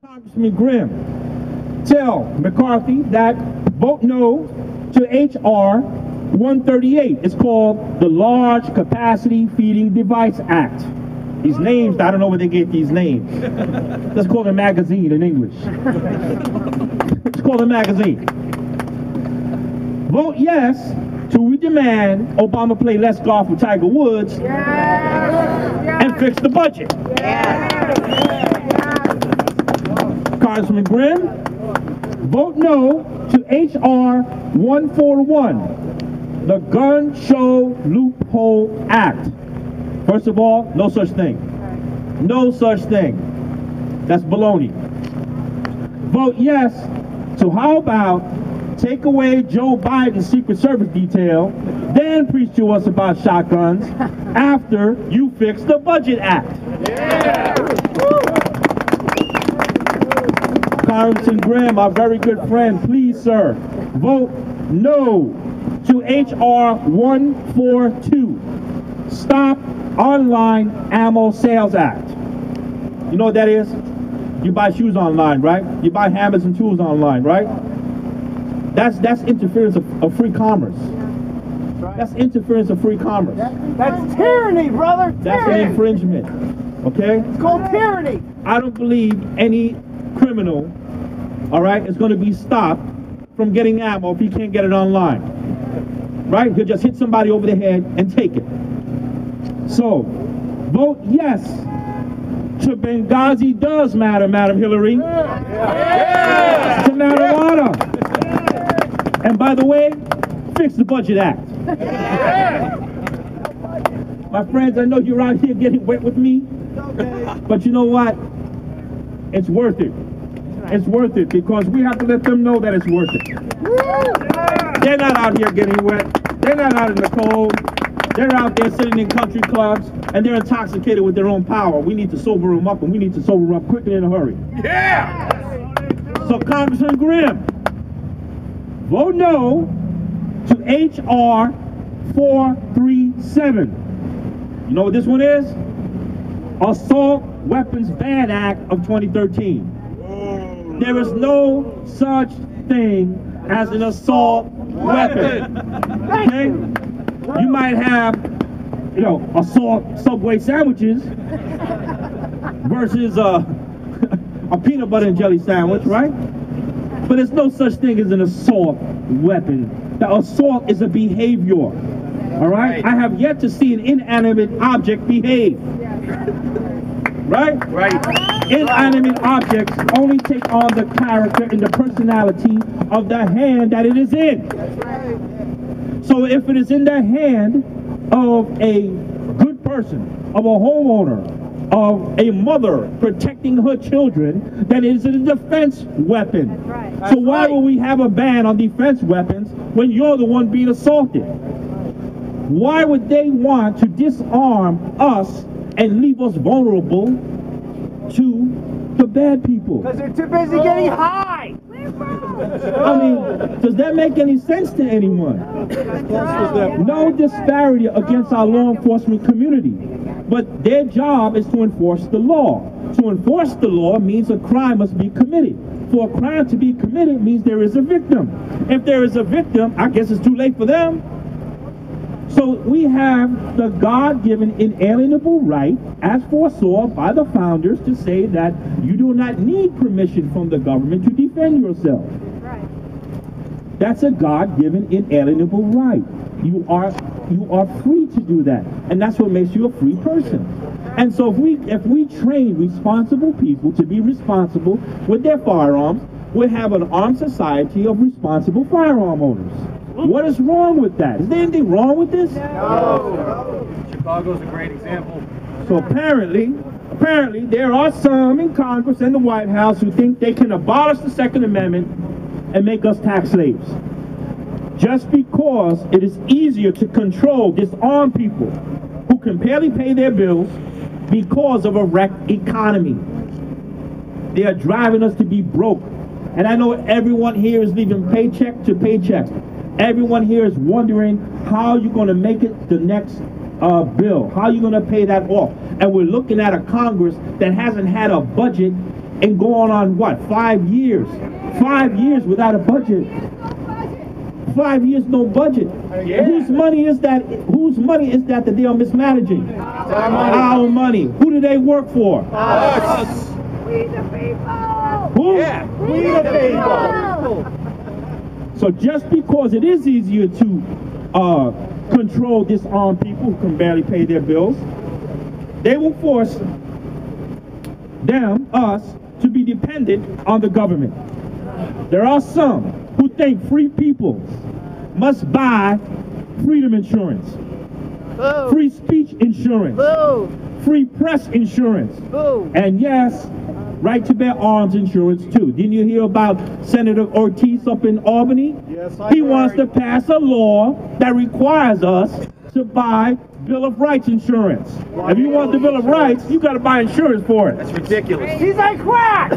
Congressman Grimm, tell McCarthy that vote no to H.R. 138. It's called the Large Capacity Feeding Device Act. These names, I don't know where they get these names. Let's call it a magazine in English. It's called a magazine. Vote yes to we demand Obama play less golf with Tiger Woods and fix the budget. Congressman Grimm, vote no to H.R. 141, the Gun Show Loophole Act. First of all, no such thing. No such thing. That's baloney. Vote yes to how about take away Joe Biden's Secret Service detail, then preach to us about shotguns after you fix the Budget Act. Congressman Grimm, our very good friend, please, sir, vote no to H.R. 142, Stop Online Ammo Sales Act. You know what that is? You buy shoes online, right? You buy hammers and tools online, right? That's interference of free commerce. That's interference of free commerce. That's tyranny, brother. That's an infringement. Okay? It's called tyranny. I don't believe any criminal, all right, is going to be stopped from getting ammo if he can't get it online. Right? He'll just hit somebody over the head and take it. So, vote yes to Benghazi does matter, Madam Hillary. To marijuana. And by the way, fix the Budget Act. My friends, I know you're out here getting wet with me, but you know what? It's worth it. It's worth it because we have to let them know that it's worth it. They're not out here getting wet. They're not out in the cold. They're out there sitting in country clubs and they're intoxicated with their own power. We need to sober them up, and we need to sober them up quickly in a hurry. Yeah! So Congressman Grimm, vote no to H.R. 437. You know what this one is? Assault Weapons Ban Act of 2013. There is no such thing as an assault weapon. Okay? You might have, you know, assault Subway sandwiches versus a peanut butter and jelly sandwich, right? But there's no such thing as an assault weapon. The assault is a behavior. All right? I have yet to see an inanimate object behave. Right? Right. Inanimate objects only take on the character and the personality of the hand that it is in. So if it is in the hand of a good person, of a homeowner, of a mother protecting her children, then it is a defense weapon. So why would we have a ban on defense weapons when you're the one being assaulted? Why would they want to disarm us and leave us vulnerable to the bad people? Because they're too busy getting high. I mean, does that make any sense to anyone? No disparity against our law enforcement community, but their job is to enforce the law. To enforce the law means a crime must be committed. For a crime to be committed means there is a victim. If there is a victim, I guess it's too late for them. So we have the God-given inalienable right, as foresaw by the founders, to say that you do not need permission from the government to defend yourself. Right. That's a God-given inalienable right. You are free to do that, and that's what makes you a free person. And so if we train responsible people to be responsible with their firearms, we'll have an armed society of responsible firearm owners. What is wrong with that? Is there anything wrong with this? No. Chicago's a great example. So apparently there are some in Congress and the White House who think they can abolish the Second Amendment and make us tax slaves. Just because it is easier to control disarmed people who can barely pay their bills because of a wrecked economy. They are driving us to be broke. And I know everyone here is living paycheck to paycheck. Everyone here is wondering how you're going to make it the next bill. How are you going to pay that off? And we're looking at a Congress that hasn't had a budget and going on what, 5 years? 5 years without a budget. 5 years no budget. Yeah. Whose money is that? Whose money is that they are mismanaging? Our money. Who do they work for? Us. We the people! Who? Yeah. We the people. So just because it is easier to control disarmed people who can barely pay their bills, they will force us, to be dependent on the government. There are some who think free people must buy freedom insurance, Boo. free speech insurance, Boo. free press insurance, Boo. and yes, right to bear arms insurance too. Didn't you hear about Senator Ortiz up in Albany? Yes, He wants to pass a law that requires us to buy Bill of Rights insurance. If you want the Bill of Rights, you got to buy insurance for it. That's ridiculous. He's like crack.